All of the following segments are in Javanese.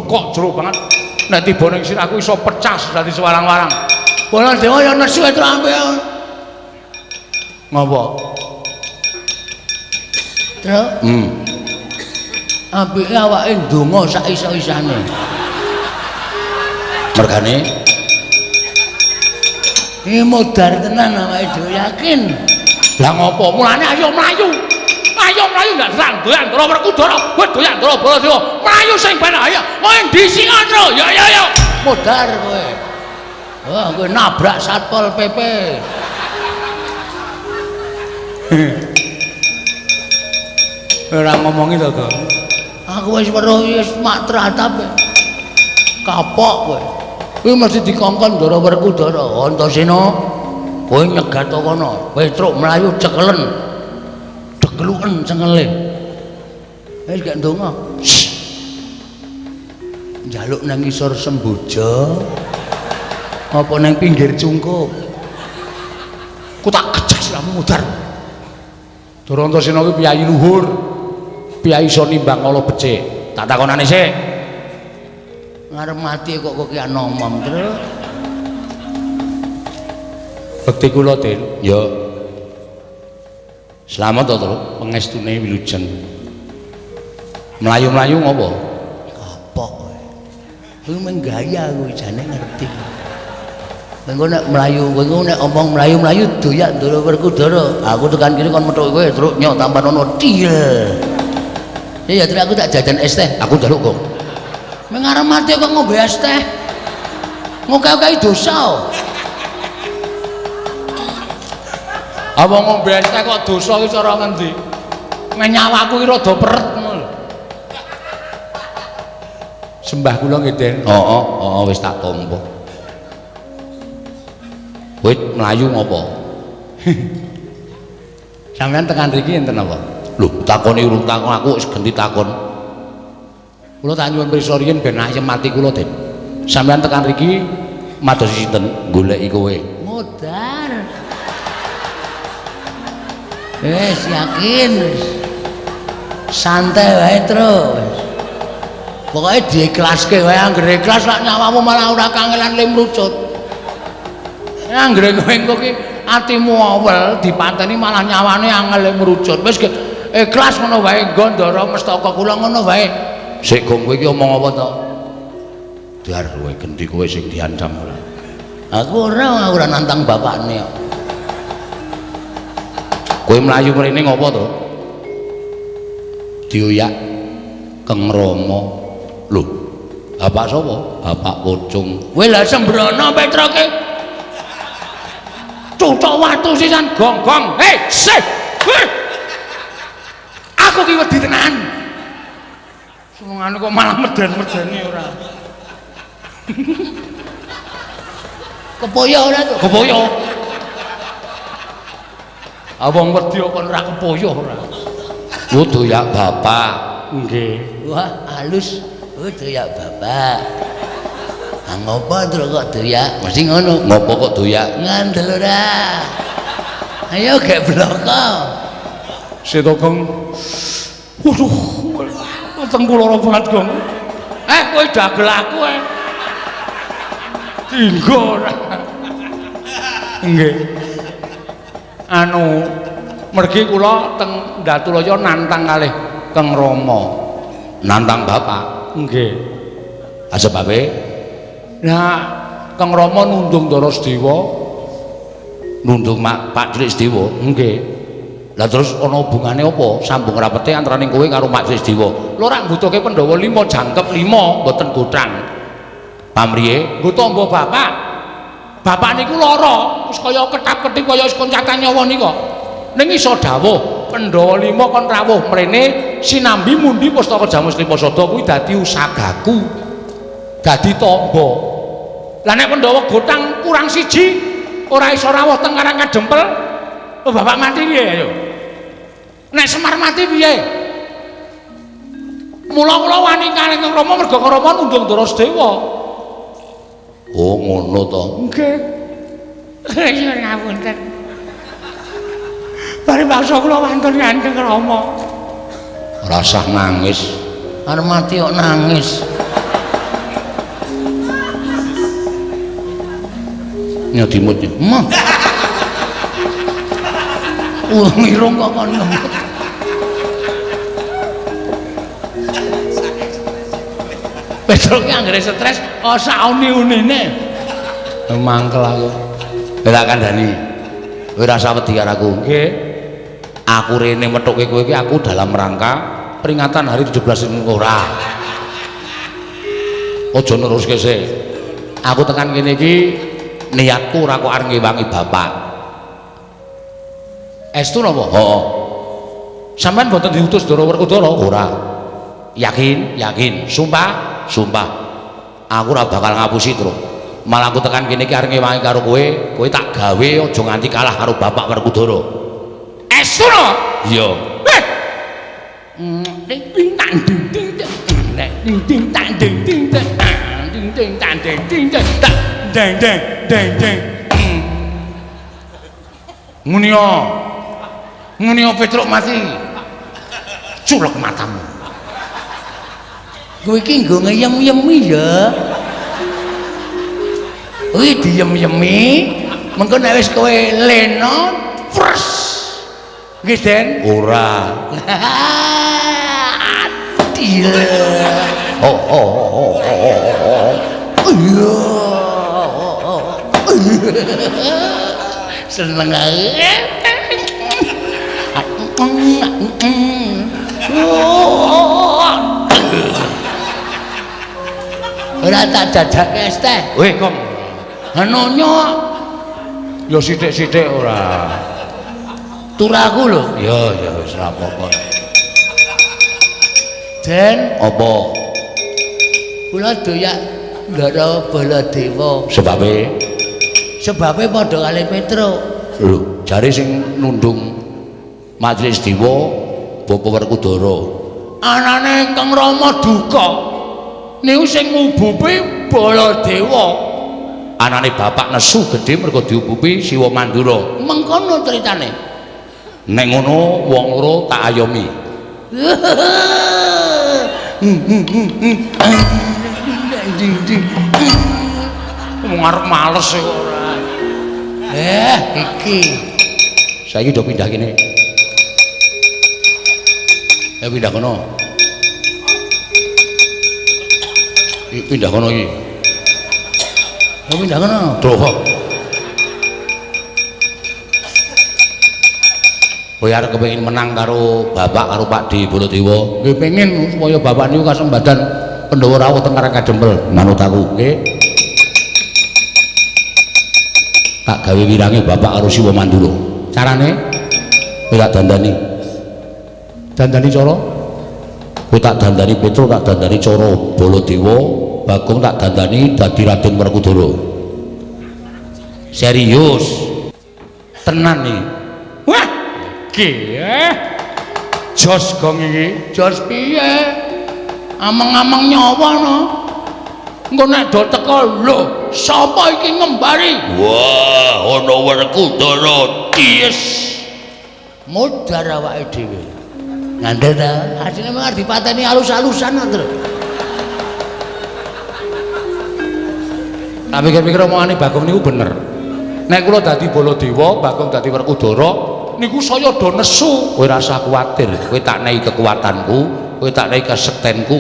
bengkok jero banget. Nek tiba ning sirahku iso pecah dadi sewarang-warang. Bola dewa ya nesu itu ampe. Ngopo? Terus? Apike awake ndonga sak iso-isane. Mergane iki modar tenan awake dhewe yakin. Lah ngopo? Mulane ayo mlayu. Ayo mlayu ndak serang doyan Ndara Werkudara. Wis doyan Ndara Baladewa. Mlayu sing ben ayo. Kowe ndi sing ana? Ya. Modar kowe. Wah, kowe nabrak Satpol PP. Ora ngomongi to, Kang. Aku wis weruh wis mak tratap. Kapok kowe. Kuwi mesti dikongkon Ndara Werkudara. Antasena, kowe nyegat kono. Kowe truk mlayu cekelen. Degeluken cengele. Wis gak ndonga. Njaluk nang ngisor Semboja. Apa nang pinggir cungkup. Ku tak kejas ramu mudar. Ndara Antasena kuwi piyayi luhur. Piyayi iso nimbang kala becik. Tak takonane sik. Ngarep mati kok ki ngomong terus. Bekti kula, Den. Ya. Selamat to, Tru. Pengestune wilujeng. Mlayu-mlayu ngopo? Kapok kowe. Kuwi menggaya kuwi jane ngerti. Mengko nek mlayu, kowe nek omong mlayu-mlayu doyak Ndara Werkudara. Aku tekan kene kon metuk kowe truk nyok tampan ono tiel. Ya Tru aku tak jajan es teh, aku njaluk kok. Mengarep mati kok ngombe es teh. Ngoke-oke dosa. Apa ngombe es teh kok dosa iki cara ngendi? Nyawaku iki rada peret ngono lho. Sembah kula nggih, Den. Heeh, wis tak tampa. Wit mlayu ngopo? Sampeyan tekan mriki enten apa? Lho, takoni urung takon aku wis ganti takon. Kula tak nyuwun pirsa riyin ben ayem mati kula, Den. Sampeyan tekan mriki mados sinten goleki kowe? Modar. Wis yakin wis. Santai wae terus. Pokoke diikhlaske wae anggere ikhlas lak nyawamu malah ora kangelan limrucut. Anggere kowe engko ki atimu awel dipateni malah nyawane angel limrucut. Wis ikhlas ngono wae nggo Ndara Mestaka kula ngono wae. Sik gong kowe iki omong apa to? Dar kowe gendi kowe sing diancam ora. Aku ora nantang bapakne kok. Kowe mlayu mrene ngopo to? Dioyak Keng Rama. Lho, bapak sapa? Bapak Pucung. Kowe lha sembrono petroke. Cucuk watu sisan gong-gong. Hei, sih. Aku ki wedi tenan. Semongane kok malah meden-medeni ora. Kepoyo ora to? Kepoyo. Abang wedi kok ora kepoyo ora. Doyak bapak. Nggih. Wah, halus. Doyak bapak. Ngopo terus kok doyak? Mesti ngono. Ngopo kok doyak? Ngandel ora. Ayo gek bloko. Setokong. Waduh. Weteng kula ora banget, Gong. Kowe dagel aku Dinggo ora. Nggih. Anu mergi kula teng Datulaya nantang kalih Keng Rama. Nantang bapak. Nggih. Ha sebabe nah Keng Rama nundung Ndara Sedewa. Nundung Pak Cilik Sedewa. Nggih. Lah terus ana hubungane apa? Sambung rapete antaraning kowe karo Pak Cilik Sedewa. Lho rak mbutuhke Pandhawa 5 jangkep 5 mboten gothang. Pamriye? Nggo tamba bapak. Bapak niku lara, wis kaya ketap-ketip kaya wis koncatan nyawa nika. Ning iso dawuh, Pandhawa 5 kon rawuh mrene sinambi mundi Pustaka Jamus Liposada kuwi dadi usagaku. Dadi tamba. Lah nek Pandhawa gothang kurang siji, ora iso rawuh teng Karang Kadempel. Oh, bapak mati piye ayo? Nek Semar mati piye? Mula kula wani kalih Kang Rama merga Kang Rama nundung Ndara Sedewa. Oh ngono to. Nggih. Ya ngapunten. Bari baksa kula wonten Kang Rama. Ora usah nangis. Arep mati kok nangis. Ya dimut ya. Mah. Urung irung kok kon ngemut. Petruk ki anggere stres, sauni-unine. Mangkel aku. Tak kandhani. Kowe rasa wedi karo aku. Nggih. Aku rene methuke kowe iki aku dalam rangka peringatan hari 17 ora. Aja neruske sik. Aku tekan kene iki niatku ora kok arep ngewangi bapak. Estu napa? Heeh. Sampeyan boten diutus Ndara Werkudara? Ora. Yakin? Yakin. Sumpah? Sumpah. Aku ora bakal ngapusi terus. Malah aku tekan kene iki arep ngewangi karo kowe, kowe tak gawe aja nganti kalah karo Bapak Werkudara. Estu no? Iya. Ding ding tang ding ding ding ding tang ding ding ding ding tang ding ding ding ding ding ding ding. Ngunio Petruk mati. Culek matamu. Kowe iki nggo ngeyem-yemi ya. Kowe diyem-yemi, mengko nek wis kowe lena, pres. Nggih, Den? Ora. Adil. Iya. Seneng ae. Ora tak jajake es teh. Weh, Kong. Anonya ya sithik-sithik ora. Turaku lho. Ya wis ora apa-apa. Den, apa? Kula doyak Ndara Baladewa. Sebabe? Sebabe padha kali Petruk. Lho, jare sing nundung Majelis Dewa Bapak Werkudara. Anane Kang Rama duka. Niku sing ngubupi Baladewa. Anane bapak nesu gedhe mergo diubupi Siwa Mandura. Mengkono critane. Nek ngono wong loro tak ayomi. Wong arep males kok ora. Iki. Saiki do pindah kene. Pindah kono. Pindah kono iki. Pindah kono. Doh. Kowe arep kepengin menang karo bapak karo Pak Di Baladewa. Nggih pengin supaya bapak niku kasembadan Pandhawa rawuh teng Karang Kadempel. Manut aku, nggih. Tak gawe wirange bapak karo Siwa Mandura. Carane kowe tak dandani. Dandani cara? Kowe tak dandani Petruk, tak dandani cara Baladewa, Bagong tak dandani dadi Raden Werkudara. Serius. Tenan nih. Wah, jos gong iki. Jos piye? Ameng-ameng nyawa no. Engko nek do teko lho, sapa iki ngembari? Wah, ana Werkudara Ties. Mudhar awake dhewe. Ngandel ta, asline mung arep dipateni alus-alusan terus. Tak pikir-pikir omongane Bagong niku bener. Nek kula dadi Baladewa, Bagong dadi Werkudara, niku saya do nesu. Kowe ora usah kuwatir, kowe tak nehi kekuatanku, kowe tak nehi kesektenku.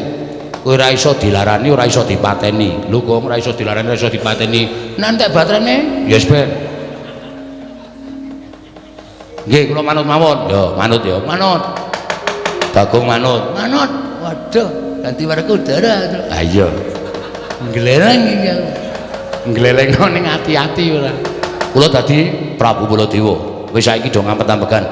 Kowe ora iso dilarani, ora iso dipateni. Lho kok ora iso dilarani, ora iso dipateni. Nek entek batrene, ya wis ben. Nggih, kula manut mawon. Ya, manut ya, manut. Bagong manut. Manut. Waduh, dadi Werkudara. Ha iya. Nglereng iki. Nglelengno ning ati-ati ora. Kula dadi Prabu Baladewa. Wis saiki do ngampet-ampekan.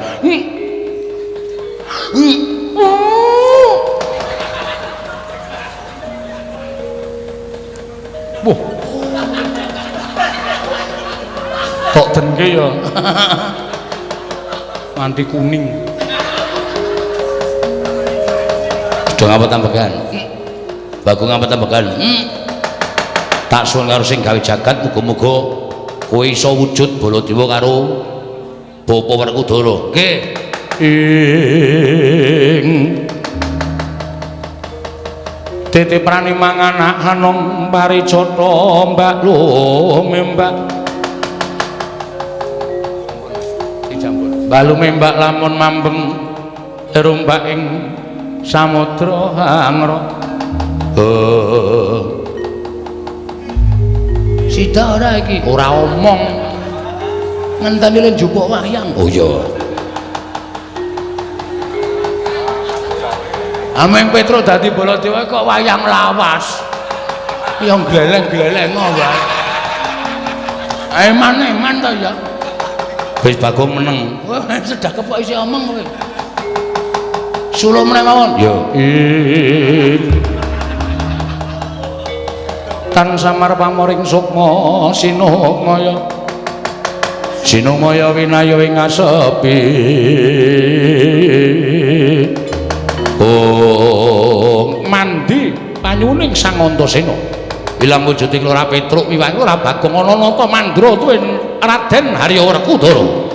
Wah. Tok denke ya. Nganti kuning. Do ngampet-ampekan. Bagong ngampet-ampekan. Tak suwun karo sing gawe jagat muga-muga kowe iso wujud Baladewa karo Bapak Werkudara. Nggih. Ing titiprane manganak Hanom Paricata Mbak Lumembak Balume mbak lamun mambeng rumbak ing samudra hangra. Sida ora iki ora omong ngenteni len jupuk wayang. Oh iya. Ameng Petro dadi Baladewa kok wayang lawas. Ya gleleng-gleleng wae. Eman-eman to ya. Wis Bagong meneng. Wah, sedekep kok isih omong kowe. Sula meneh mawon. Yo. Tan samar pamoring sukma sinumaya. Sinumaya winaya ing asepi. Oh, mandi panyuning Sang Antasena. Ilang wujuding Lora Petruk miwah ora Bagong ana nata mandra tuwin Raden Haryawerkudara.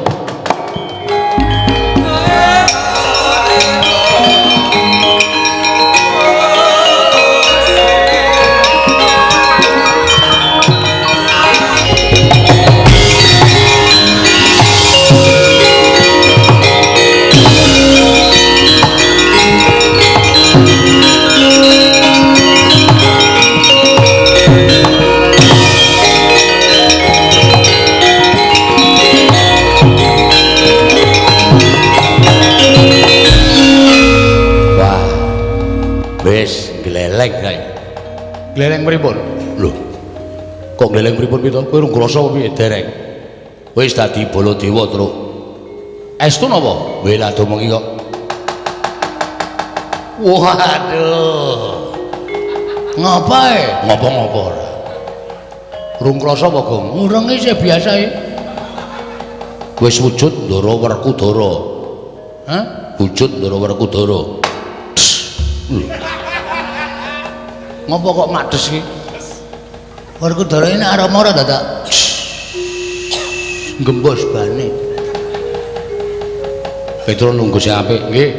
Gleleng kae. Gleleng pripun? Lho. Kok gleleng pripun pito? Kowe urung krasa piye dereng? Wis dadi Baladewa, Truk. Estu napa? Kowe lha domong iki kok. Waduh. Ngapae? Ngopo-ngopo ora. Urung krasa apa, Gong? Urung isih biasa iki. Wis wujud Ndara Werkudara. Hah? Wujud Ndara Werkudara. Ngopo kok madhes iki? Werkudara ini arama ora dadak. Gembos bane. Petruk nunggu sing apik, nggih.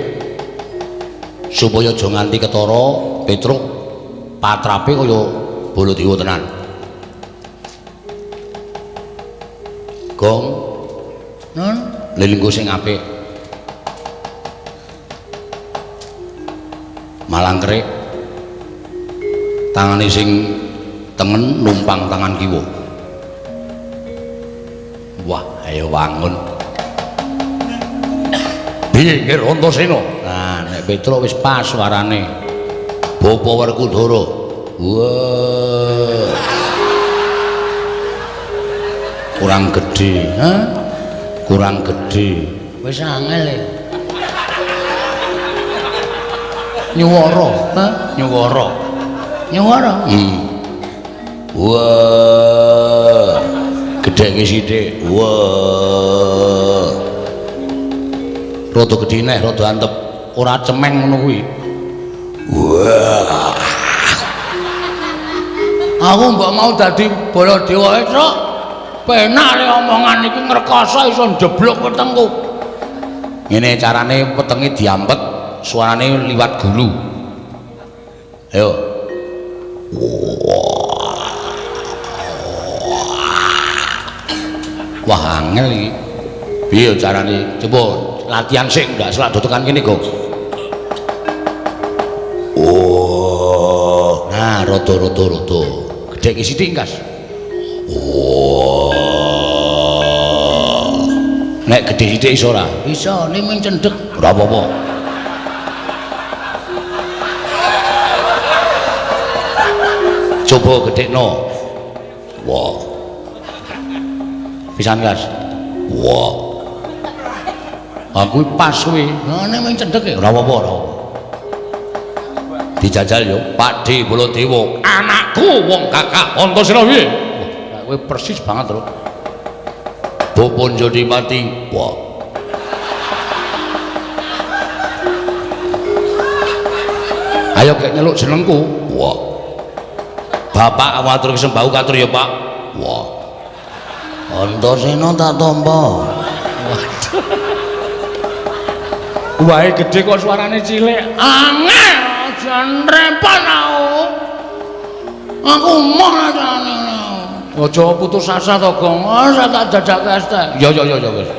Supaya aja nganti ketara, Petruk patrape kaya Baladewa tenan. Gong. Nun, lelenggo sing apik. Malangkrik. Tangane sing tengen numpang tangan kiwa. Wah, ayo wangun. Piye nggih Antasena? Nah, nek Petruk wis pas suarane. Bapa Werkudara. Wah. Kurang gedhe, ha? Kurang gedhe. Wis angel e. Nyuwara, ha? Nyuwara. Nyuwara. Wah. Gedheke sithik. Wah. Rada gedhe neh, rada antep. Ora cemeng ngono kuwi. Wah. Aku mbok mau dadi Baladewa Truk. Penak le omongan iki ngrekoso iso njeblok wetengku. Ngene carane wetenge diampet, suarane liwat gulu. Ayo. Wah angel iki. Piye carane? Coba latihan sik ndak selak do tekan kene, Gong. Oh, nah rada-rada gedheke sithik, Kas. Oh. Nek gedhe sithik iso ora? Bisa, ning cendhek. Ora apa-apa. Coba gedhekno. Wah. Pisan, Kas. Wah. Aku pas kuwi. Nek mung cendhek ora apa-apa, ora. Dijajal yo, Pakde Baladewa, anakku wong Kakak Antasena piye? Wah, kowe persis banget, Lho. Bapa Njadi mati. Wah. Ayo kek nyeluk jenengku. Wah. Bapak matur kesembah katur ya, Pak. Wah. Antasena tak tampa. Waduh. Wae gedhe kok suarane cilik. Angel jan repot aku moh carane. Aja putus asa to, Gong. Ora tak dadake es teh. Ya wis.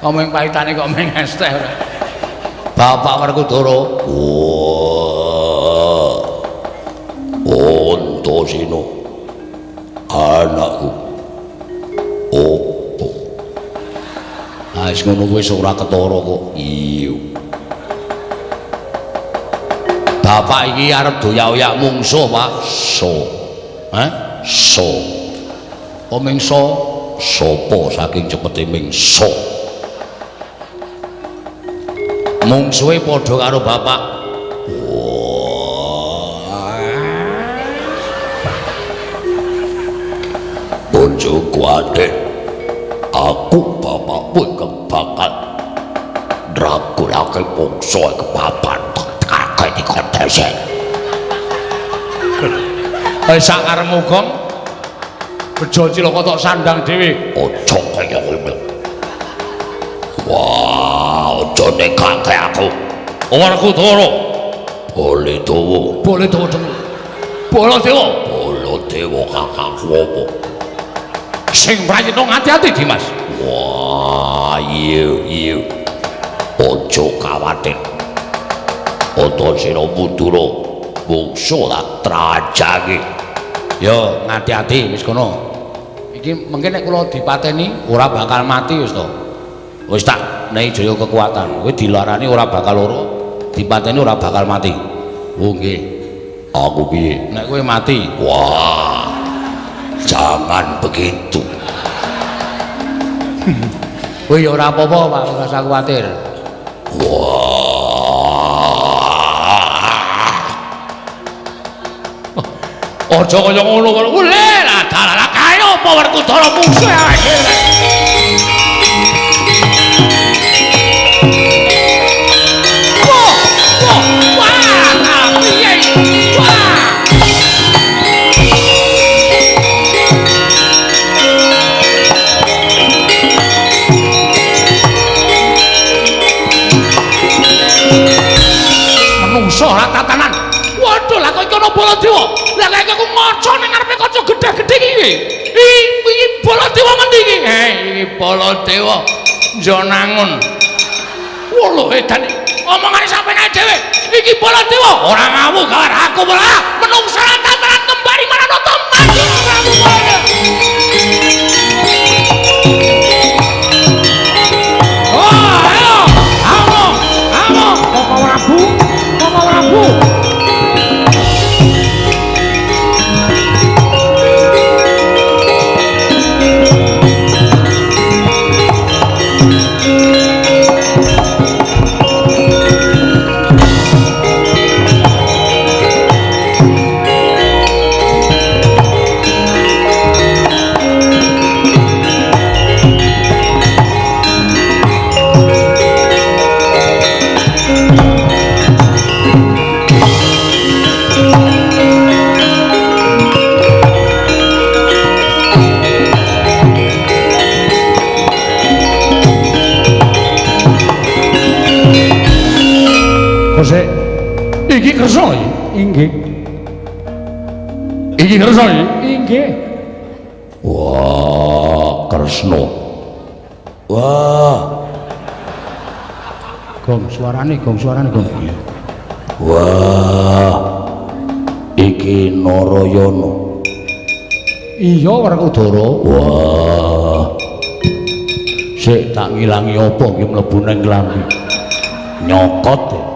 Omeng pahitane kok meng es teh. Bapak Werkudara. Antasena. Anakku. Opo? Ah wis ngono wis ora ketara kok. Iya. Bapak iki arep doyak-oyak mungsuh, Pak. So. Mingso sapa saking cepete mingso. Mungsuhe padha karo bapak. Bojoku adek. Aku bapakmu ingkang bakal ndragulake mungsuh ke papan kakek di kontese. Sak karepmu Gong. Bejo cilaka tok sandang dhewe. Aja kaya ngono. Wah, aja nekake aku. Werkudara. Boleh dawa. Baladewa kakangku apa? Sing prayitna ngati-ati, Dimas. Wah, iya. Aja kuwatir. Antasena Mundura mungsuh tak trajake. Yo ngati-ati wis kono. Iki mengke nek kula dipateni ora bakal mati wis to. Wis tak nehi jaya kekuatan. Kowe dilarani ora bakal loro, dipateni ora bakal mati. Oh nggih. Aku piye? Nek kowe mati, wah. Jangan begitu. Kowe ya ora apa-apa, Pak, ora usah kuwatir. Aja kaya ngono kok. Lah dalah kaya apa Werkudara mungsuh awake dhewe. Wah, piye? Wah. Menungso lah tatanan. Waduh lah kok iki ana Baladewa. Lah kaya aku maca ning ngarepe kaca gedhe-gedhe iki. Iki Baladewa ngendi iki? Iki Baladewa Jonangun. Wolo edan omongane sampeyan dhewe. Iki Baladewa ora ngawuh karo aku malah menungsa tataran kembali Maranata maju kamu wae. Oh, ayo. Apa ora Bu? Iki kersa iki? Inggih. Iki kersa iki? Inggih. Wah, Kresna. Wah. Gong suarane Gong. Wah. Iki Narayana. Iya Werkudara. Wah. Sik tak ngilangi apa iki mlebu nang klambi. Nyokot.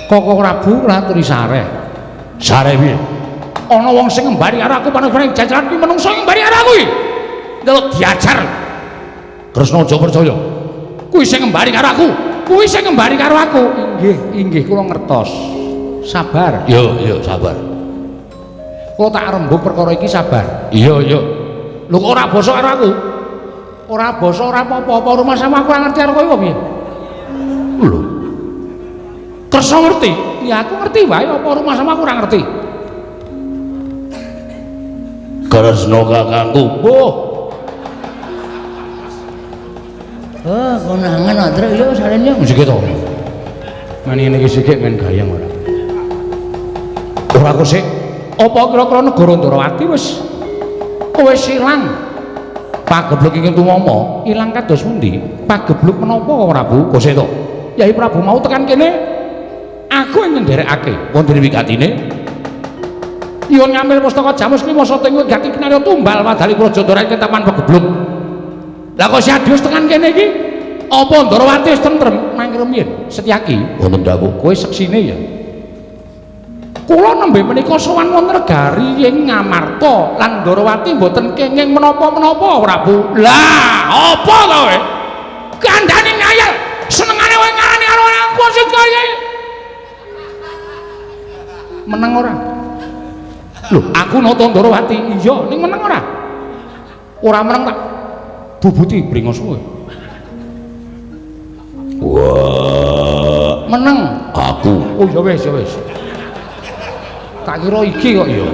Koko Prabu ngaturi sareh. Sareh piye? Ana wong sing ngembari karo aku paning jajaran kuwi menungso ngembari karo aku iki. Ndelok diajar. Kresna aja percaya. Kuwi sing ngembari karo aku. Inggih, kula ngertos. Sabar. Yo, sabar. Kula tak rembug perkara iki sabar. Iya. Lho kok ora basa karo aku? Ora basa ora apa-apa, rumah sama aku ora ngerti karo kowe piye? Lho. Kersa ngerti? Ya aku ngerti wae apa rumah sama aku ora ngerti. Kresna kakangku. Oh, konangan Andre yo sarene mesti to. Mani ngene iki sikik men gayeng ora. Ora kok sik. Apa kira-kira negara Ndrawati wis ilang pagebluk ingkang tumama ilang kados pundi? Pagebluk menapa Prabu? Koseta. Yai Prabu mau tekan kene aku yang nderekake wonten wikatine. Yen ngambil pustaka Jamus Klimasata ing wigati kinarya tumbal wadali Praja Ndara ing taman pagebluk. Lah kok Siadius tekan kene iki apa Ndarawati wis tentrem mangkira yen Setyaki wonten dawuh kowe seksine ya. Kula nembe menika sowan wonten negari ing Ngamarta lan Ndarawati mboten kenging menapa-menapa Prabu. Lah, apa to kowe? Kandhane ngayal, senengane kowe ngarani karo aku sing kaya. Meneng ora? Lho, aku nata Ndarawati. Iya, ning meneng ora? Ora meneng tak bubuti bringos kowe. Wah, meneng aku. Oh ya wis, ya wis. Tak kira iki kok ya.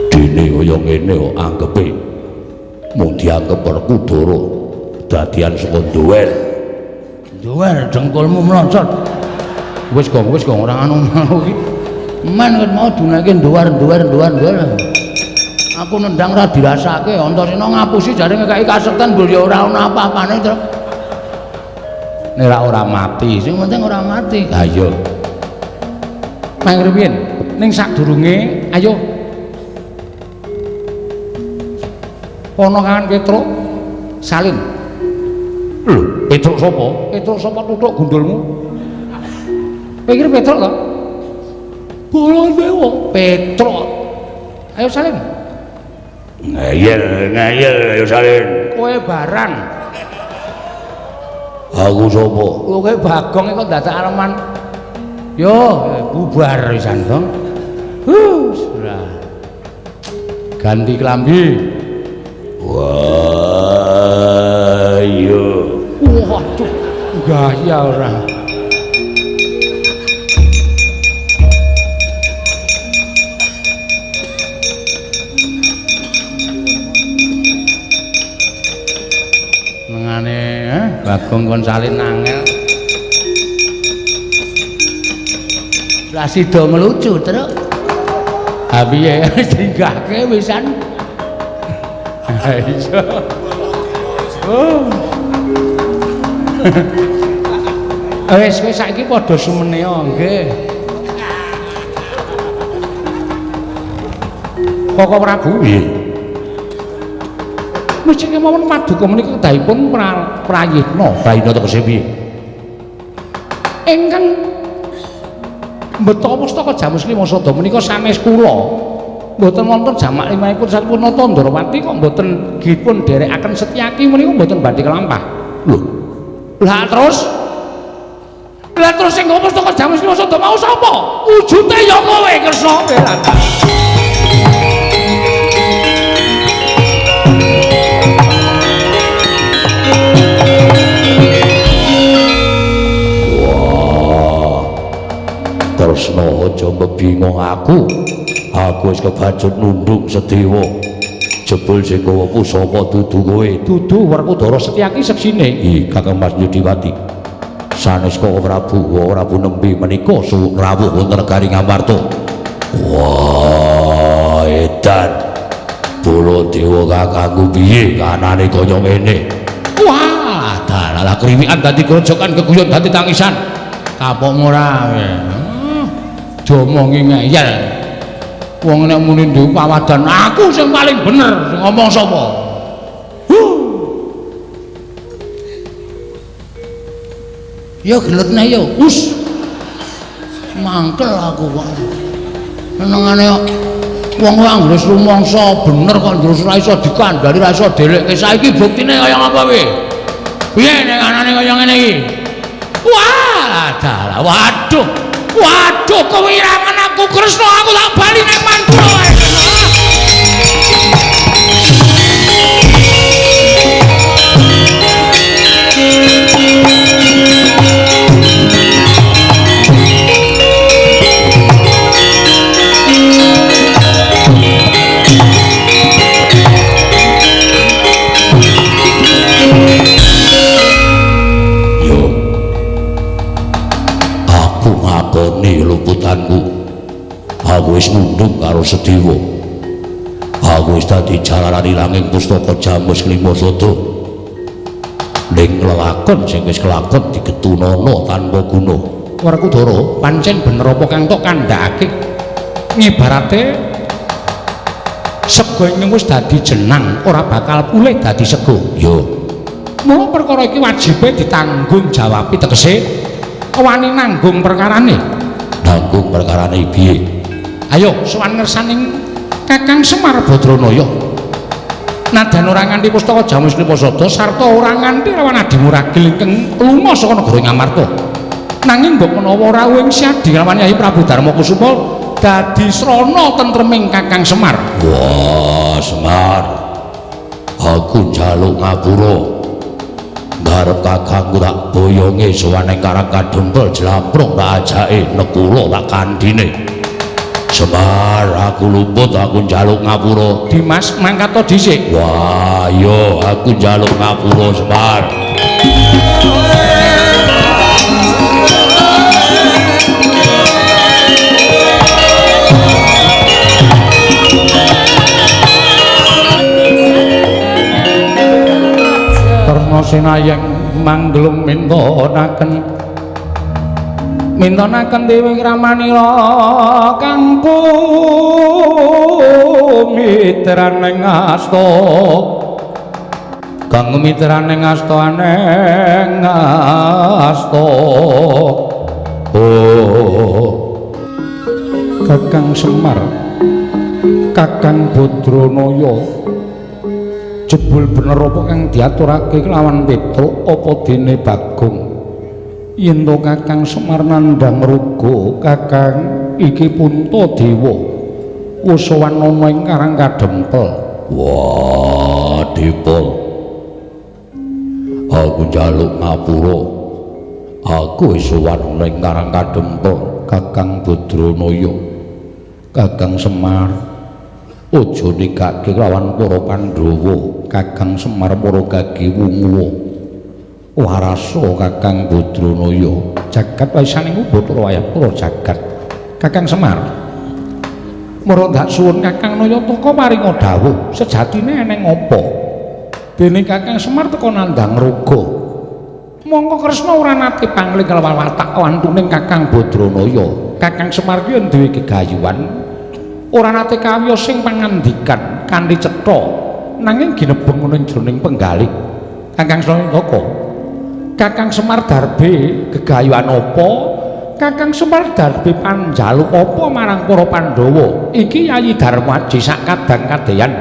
Dene kaya ngene kok anggepe. Mung dianggep Werkudara dadian saka duel. Duel jengkulmu mlonjot. Wis kok ora anu iki. Men mau dunake duar. Aku nendang ra dirasake, Antasena ngapusi jare ngekaki kasekten bul ya ora ana apa-apane to. Nek ora mati, sing penting ora mati. Ha iya. Mangkene piyen? Ning sadurunge ayo. Ana Kangen Petruk salin. Lho, Petruk sapa? Petruk sapa tutuk gundulmu? Pikir Petruk to? Baladewa, Petruk. Ayo salin. Ngayel ayo salin. Kowe barang. Aku sapa? Kowe Bagong kok dadak aleman. Yo, bubar pisan to. Sudah. Ganti klambi. Wah, yo. Waduh, gaya ora. Mengane, Bagong kon salin angel. Lah sida melucu, Truk. Ha piye dinggahke wisan? Ha iya. Oh. Wis kowe saiki padha sumenea nggih. Koko Prabu nggih. Mesti kemawon paduka menika kedahipun prayitna, prayitna tegese piye? Ingkang mbeta pustaka Jamus Klimasada menika sanes kula mboten wonten jamak limahipun sampun nata Ndarawati kok mboten dipun derekaken Setyaki menika mboten badhe kelampah. Lho. Lah terus sing nggo pustaka Jamus Klimasada mau sapa? Wujute ya kowe Kresna. Tresna aja mbingung aku wis kebacut nundung Sedewa jebul sing gawa pusaka dudu kowe dudu Werkudara Setyaki seksine iki Kakang Mas Yudiwati sanes kok Prabu nembe menika rawuh wonten negari Ngamarta. Wah edan Baladewa kakangku piye kanane kaya ngene. Wah dalah kriwikan dadi grojokan keguyon dadi tangisan kapok ora diomongi ngeyel wong nek muni duwe pawadan aku sing paling bener sing ngomong sapa ya geletne ya us mangkel aku kok senengane wong anggere rumangsa bener kok terus ora iso dikandhani ora iso delekke saiki buktine kaya apa kowe piye nek anane kaya ngene iki wah dalah waduh kewirangan aku Kresna aku tak bali nek mantra wae. Luputanku aku wis nundung karo Sedewa Aku wis dadi jalaran ilanging pustaka Jamus Klima Sada. Ning lelakon sing wis kelakon digetunana tanpa guna. Werkudara, pancen bener apa kang tok kandhakake? Ngibarate sego ing wis dadi jenang ora bakal pulih dadi sego. Yo. Mula perkara iki wajibe ditanggung jawab tegese wani nanggung perkarane. Nanggung perkarane piye? Ayo sowan ngersaning Kakang Semar Badranaya. Nadan ora nganti pustaka Jamus Klima Sada sarta ora nganti lawan Adi Muragil ingkang lunga saka negara Ngamarta. Nanging mbok menawa rawuh ing siadi lawan Yai Prabu Darmakusuma dadi srana tentreming Kakang Semar. Wah, Semar. Aku njaluk ngapura. Ngarep kakangku tak boyonge sowane Karang Kadempel jlamprung tak ajake nekula tak kandhine. Semar, aku luput, aku njaluk ngapura. Dimas, mangkat to dhisik. Wah, yo aku njaluk ngapura, Semar. Karna sinayeng manglung mintonaken Dewi Ramanira kang pumitraning asta kang mitraning asta aneng asta. Oh Kakang Semar, Kakang Badranaya, jebul bener apa kang diaturake kelawan Petruk apa dene Bagong? Yen to Kakang Semar nandhang ruga, Kakang iki Puntadewa wis sowan ana ing Karang Kadempel. Wah, Dipol. Aku njaluk ngapura. Aku wis sowan ana ing Karang Kadempel, Kakang Badranaya. Kakang Semar, aja nikake lawan para Pandhawa. Kakang Semar para gage wungu warasa Kakang Badranaya jagat wisaning Bathara wayah para jagat. Kakang Semar mara dak suwun Kakang Nayataka maringa dawuh sejatine eneng apa dene Kakang Semar teka nandhang ruga mongko Kresna ora nate pangling kelawan watak wantuning Kakang Badranaya. Kakang Semar ki duwe gegayuhan ora nate kawiyos sing pangandikan kanthi cetha nanging ginebeng ana jroning penggalih. Kakang Nayataka, Kakang Semar darbe gegayuhan apa? Kakang Semar darbe panjaluk apa marang para Pandhawa? Iki Yayi Darmaji sak kadang-kadeyan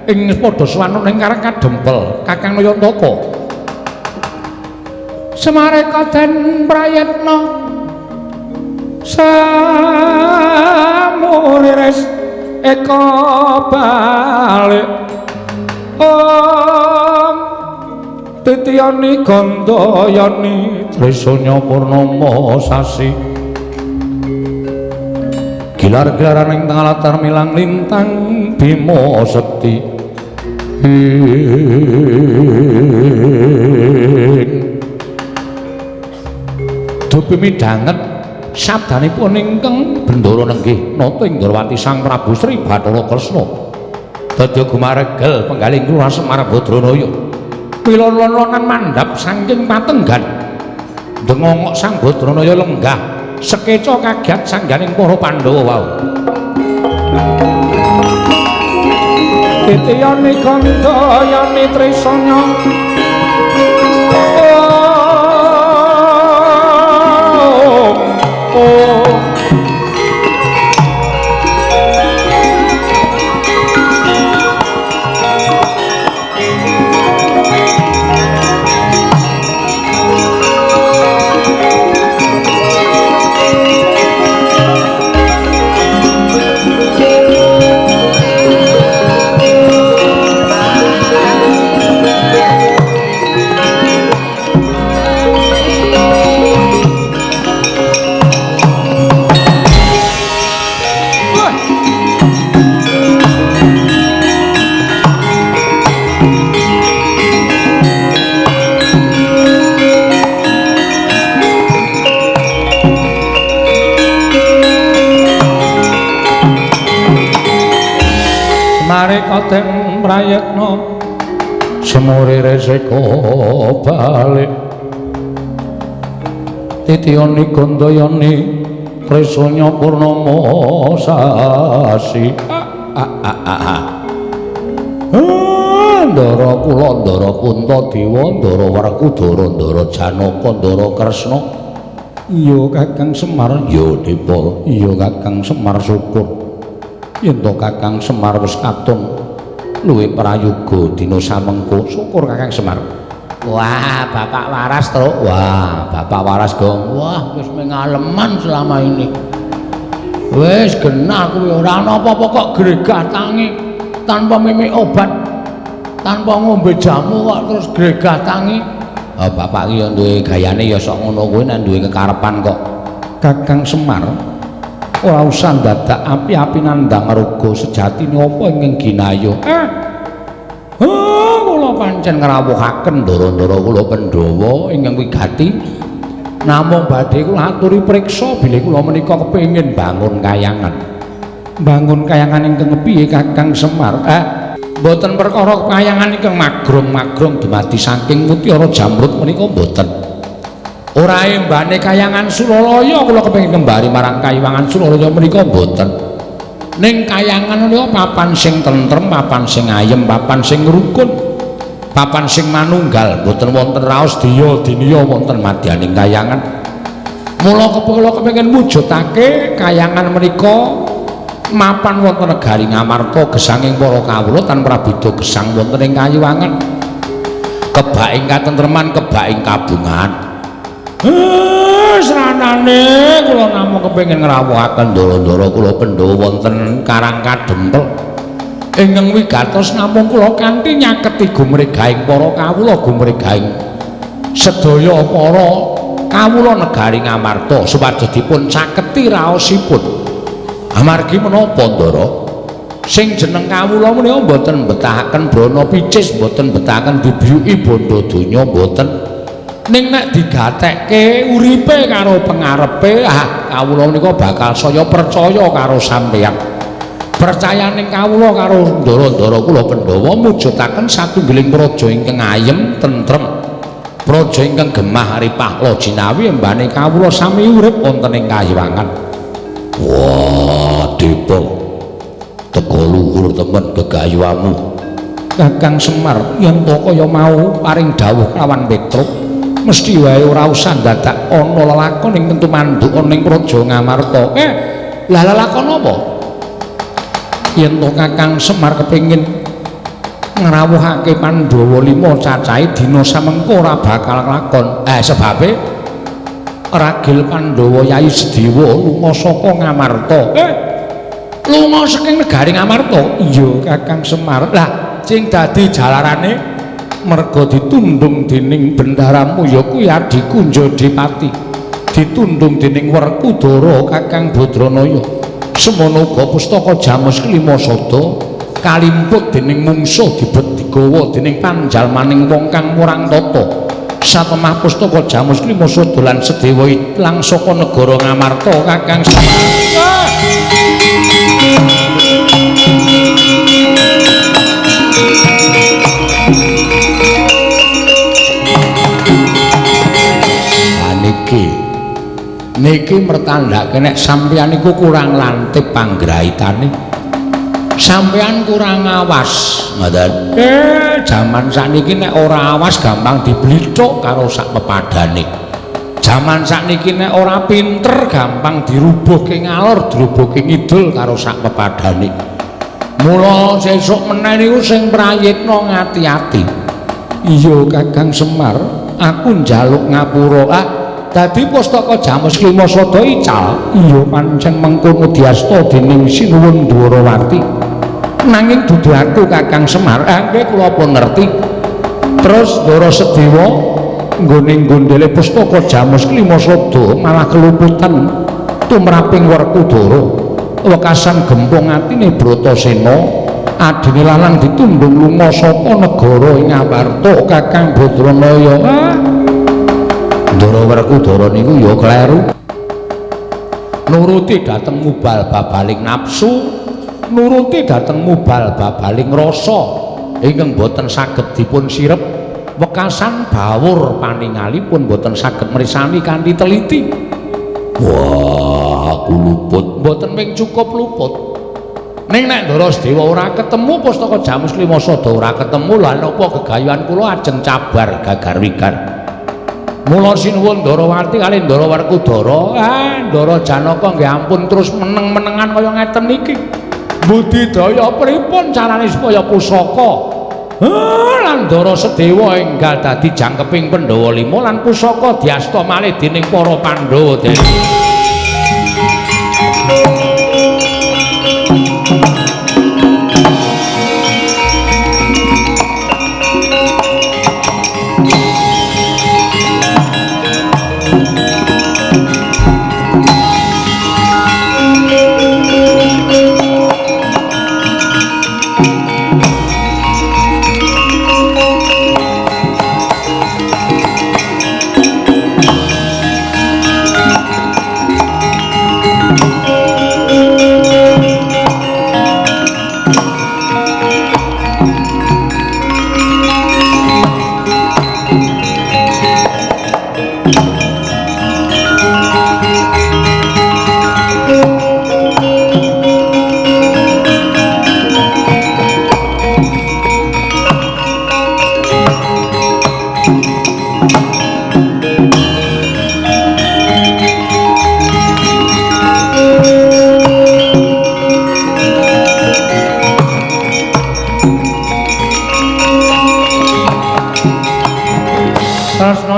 ing padha swanana ing Karang Kadempel. Kakang Nayataka, Semareka den prayitna samuriris eka balik om titiyani gandayani tresanya purnama sasi gilar-gilaran ing tengah latar milang lintang Bima Sekti dupi midhanget sabdanipun ingkang Bendara nenggih nata ing Ndrawati Sang Prabu Sri Bathara Kresna dadi gumaregel penggaling Kula Semar Badranaya pilon-lonan mandhap saking patenggan ndengongok Sang Badranaya lenggah sekeca kagiat sangganing para Pandhawa wau titiyane gandayane tresanya mari koten prayekna semuri resiko balik titiyoni gandayani Krisanya Purnama sasi Ndara kula Ndara Puntadewa Ndara Werkudara Ndara Janaka Ndara Kresna iya Kakang Semar ya Dewa iya Kakang Semar syukur yen to Kakang Semar wis katon luwih prayoga dina samengko syukur Kakang Semar. Wah, Bapak waras to. Wah, Bapak waras dong. Wah, wis mengaleman selama ini. Wis genah kuwi ora ana apa-apa kok gregah tangi tanpa mimik obat, tanpa ngombe jamu kok terus gregah tangi. Oh, Bapak iki ya duwe gayane ya sok ngono kuwi nek duwe kekarepan kok. Kakang Semar ora usah dadak api-api nandang raga sejatine apa ingkang ginayu. Kula pancen ngrawuhaken ndara-ndara kula Pandhawa ingkang wigati namung badhe kula aturi priksa bilih kula menika kepengin bangun kayangan. Bangun kayangan ingkang kepiye Kakang Semar? Mboten perkara kayangan ingkang magrong-magrong dumadi saking Mutiara Jamrut menika mboten. Ora embane kayangan Sulalaya kula kepengin kembali marang Kayiwangan Sulalaya menika mboten. Ning kayangan menika papan sing tentrem, papan sing ayem, papan sing rukun. Papan sing manunggal mboten wonten raos diya diniya wonten madyaning kayangan. Mula kula kepengin mujudake kayangan menika mapan wonten negari Ngamarta gesanging para kawula tanpa beda gesang wonten ing Kayiwangan. Kebaing katentreman, kebaing kabungan. Sranane kula namung kepengin ngrawuhaken ndara-ndara kula Pandhawa wonten Karang Kadempel. Ingkang wigatos namung kula kanthi nyaketi gumregahing para kawula gumregahing sedaya para kawula negari Ngamarta supados dipun caketi raosipun. Amargi menapa Ndara? Sing jeneng kawula menika mboten betahaken brana picis, mboten betahaken dibyuki bondo donya mboten. Ning nek digatekke uripe karo pengarepe, kawula menika bakal saya percaya karo sampeyan. Percayaning kawula karo ndara-ndara kula Pandhawa mujudaken satunggiling praja ingkang ayem tentrem, praja ingkang gemah ripah lojinawi embane kawula sami urip wonten ing Kayiwangan. Wah, Dewa teka luhur temen gegayuhanmu Kakang Semar. Yen to kaya mau paring dawuh lawan Petruk mesti wae ora usah dadak ana lelakon ing tentu manduk ana ing praja Ngamarta. Lah lelakon apa? Yen to Kakang Semar kepengin ngrawuhake Pandhawa 5 cacahe dina samengko ora bakal lakon. Sebabe ragil Pandhawa Yayi Sedewa lunga saka Ngamarta. Lunga saking negari Ngamarta? Iya Kakang Semar. Lah sing dadi jalarane merga ditundung dening bendaramu ya kuwi adiku Njodipati. Ditundung dening Werkudara Kakang Badranaya. Semono uga pustaka Jamus Kelima Sada kalimput dening mungsuh dibet digawa dening panjalmaning wong kang murang tata. Satemah pustaka Jamus Kelima Sada lan Sedewa ilang saka negara Ngamarta Kakang Semar. Niki mertandhake nek sampeyan iku kurang lantip panggraitane. Sampeyan kurang awas, ngoten. Jaman sakniki nek ora awas gampang diblithuk karo sak pepadane. Jaman sakniki nek ora pinter gampang dirubuhke ngalor, dirubuhke ngidul karo sak pepadane. Mula sesuk meneh niku sing prayitna ngati-ati. Iya Kakang Semar, aku njaluk ngapura. Dadi pustaka Jamus Kelima Sada ical. Iya pancen mengkono diasta dening Sinuwun Dwarawati. Nanging dudu aku Kakang Semar. Nggih kula pun ngerti. Terus Ndara Sedewa nggone gondele pustaka Jamus Kelima Sada malah keluputan tumraping Werkudara. Wekasan gempung atine Bratasena adine lanang ditundung lunga saka negara ing Ngamarta Kakang Badranaya. Ndara Werkudara niku ya kleru nuruti dhateng mubal babaling nafsu nuruti dhateng mubal babaling rasa ingkang boten saged dipun sirep wekasan bawur paningalipun boten saged mrisani kanthi teliti. Wah, aku luput, boten ping cukup luput. Ning nek Ndara Sedewa ora ketemu Pustaka Jamus Klimasada ora ketemu lha napa gegayuhan kula ajeng cabar gagar wigar. Mula sinuwun Ndarawati kalih Ndara Werkudara, Ndara Janaka nggih ampun terus meneng-menengan kaya ngeten iki. Budidaya pripun carane supaya pusaka lan Ndara Sedewa enggal dadi jangkeping Pandhawa 5 lan pusaka diasta malih dening para Pandhawa.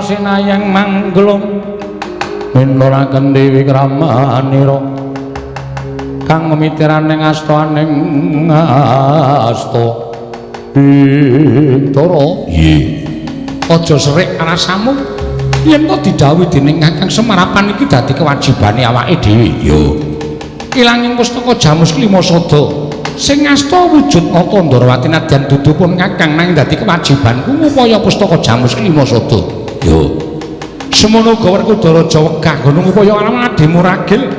Sinayang manglung minuraken Dewi Kramanira kang memitiraning astaning asta Bintara. Aja serik rasamu yen to didhawuhi dening Kakang Semarapan iki dadi kewajibane awake dhewe. Yo ilanging Pustaka Jamus Klimasada sing asta wujud nata Ndarawati nadyan dudu pun Kakang nang dadi kewajibanku ngupaya Pustaka Jamus Klimasada. Yo semono uga Werkudara Jawegah gunung upaya alamadimu ragil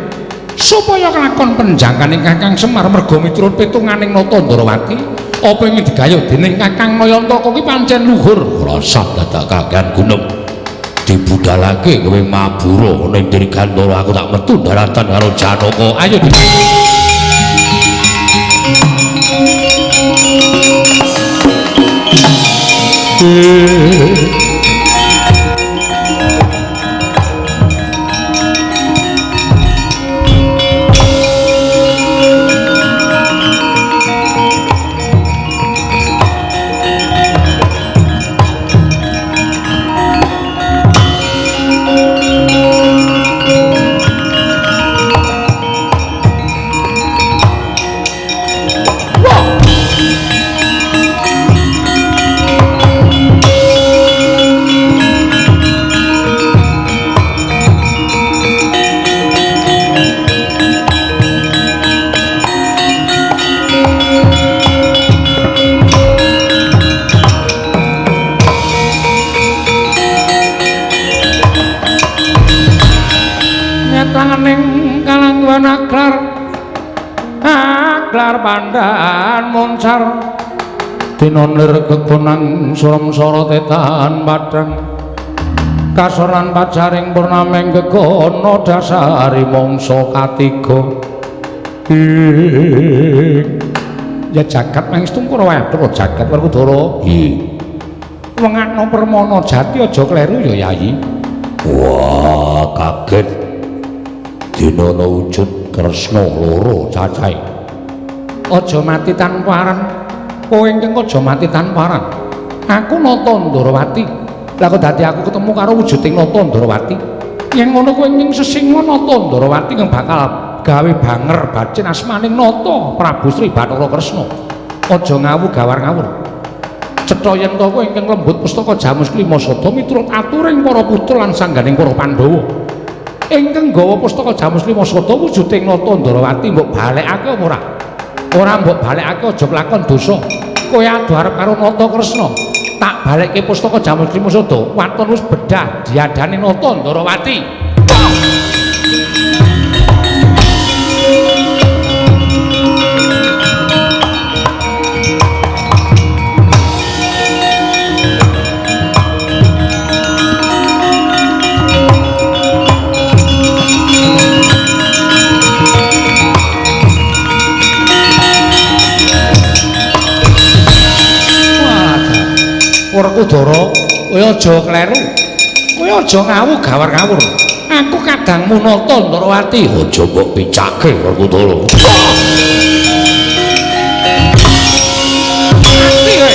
supaya kelakon penjangkaning Kakang Semar merga miturut pitunganing nata Ndarawati apa ing digayuh dening Kakang Nayantaka kuwi pancen luhur rasa dadak kakehan gunung dibudalake kowe mabura ning Diri Gandara aku tak metu daratan karo Janaka. Ayo aklar pandhan moncar dinonir kegunang suram-sara tetan padhang kasoran pajaring purnameng gegono dasari mangsa katiga ya jagat mangestung para wedok jagat Werkudara. Wengakna permana jati aja kleru ya Yayi. Wah kaget dinana wujud Kresna loro cacahe. Aja mati tanpa aran. Kowe ingkang aja mati tanpa aran. Aku Nata Ndarawati. Lah kok dadi aku ketemu karo wujuding Nata Ndarawati. Yen ngono kowe ing sesinga Nata Ndarawati kang bakal gawe banger bacin asmaning Nata Prabu Sri Bathara Kresna. Aja ngawur-gawar-ngawur. Cetha yen to kowe ingkang lembut Pustaka Jamus Klimasada miturut aturing para putra lan sangganing para Pandhawa. Ingkang gawa Pustaka Jamus Klimasada wujuding Nata Ndarawati mbok balekake apa ora? Ora mbok balekake aja kelakon dosa. Kowe adu arep karo Nata Kresna. Tak balekke Pustaka Jamus Klimasada, waton wis bedah diadani Nata Ndarawati. Werkudara, kowe aja kleru. Kowe aja ngawur gawar-gawur. Aku kadang munata Ndrawati, aja mbok picake Werkudara. Ati kowe.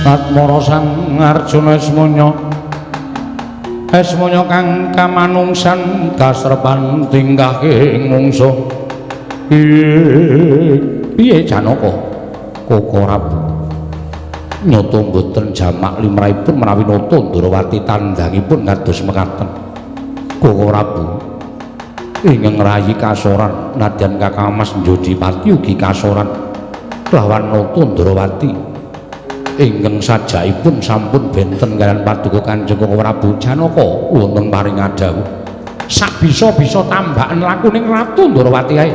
Atmara Sang Arjuna Esmanya kang kamanungsan kasrepan tingkahke mungsuh. Piye Janaka? Koko Prabu nyata mboten jamak limrahipun menawi nata Ndrawati tandhangipun kados mekaten. Koko Prabu ingkang rayi kasoran nadyan Kakang Mas Njodipati ugi kasoran lawan nata Ndrawati ingkang sajaipun sampun benten kaliyan paduka Kanjeng Koko Prabu. Janaka wonten paring adhawuh sabisa-bisa tambakan lakuning Ratu Ndrawati ae.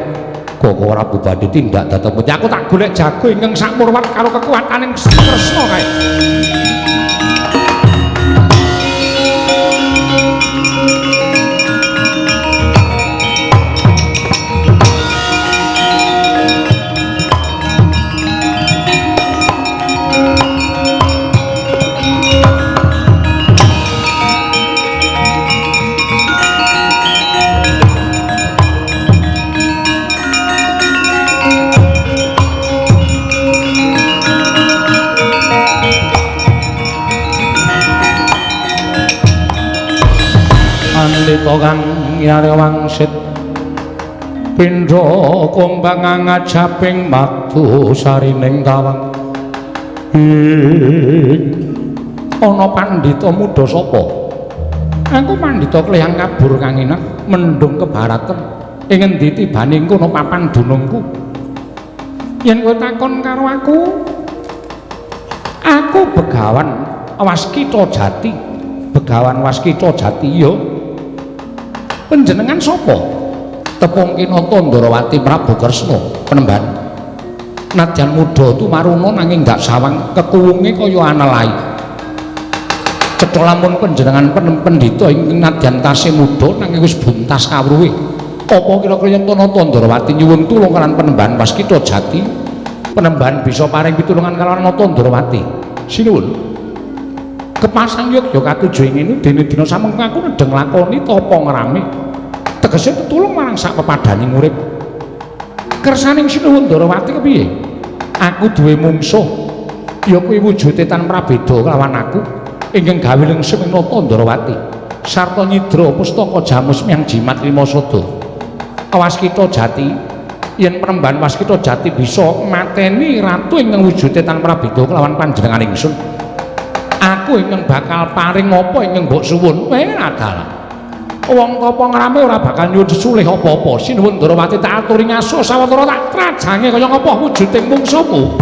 Koko Prabu badhe tindak dhateng pundi aku tak golek jago ingkang sakmurwat karo kekuwataning Tresna kae. Andita kang nyare wangsit pindha kumbang ngajaping madu sarining tawang. Ana pandhita muda sapa? Aku pandhita Kleyang Kabur kang enak mendung kebaraten. Ing endi tibane kono papan dunungku? Yen kowe takon karo aku Begawan Waskita Jati. Begawan Waskita Jati ya. Panjenengan sapa? Tepung kinata Ndrawati Prabu Kresna Penemban. Nadyan muda tumaruna nanging gak sawang kekuwunge kaya anelai. Cetha lamun panjenengan pendhita ing nadyan tasih muda nanging wis buntas kawruhe. Apa kira-kira yen nata Ndrawati nyuwun tulung kaliyan Penemban Waskita Jati, Penemban bisa paring pitulungan kaliyan nata Ndrawati. Sinuwun. Kepasang Yogya katujuh ngene dene dina samengko aku nedeng lakoni tapa ngrame. Tegese tetulung marang sak pepadaning urip. Kersaning Sinuwun Ndrawati kepiye? Aku duwe mungsuh ya kuwi wujude tan prabeda kelawan aku ingkang gawe lengsem ing nata Ndrawati. Sarta nyidra pustaka jamus miyang jimat lima sada. Waskita Jati yen Penemban Waskita Jati bisa mateni ratu ingkang wujude tan prabeda kelawan panjenengan ingsun. Aku ingkang bakal paring apa ingkang mbok suwun. Adalah wong apa ngrame ora bakal nyuwun sesulih apa-apa. Sinuwun Ndrawati tak aturi ngaso sawetara tak trajange kaya ngapa wujuding mungsuhmu.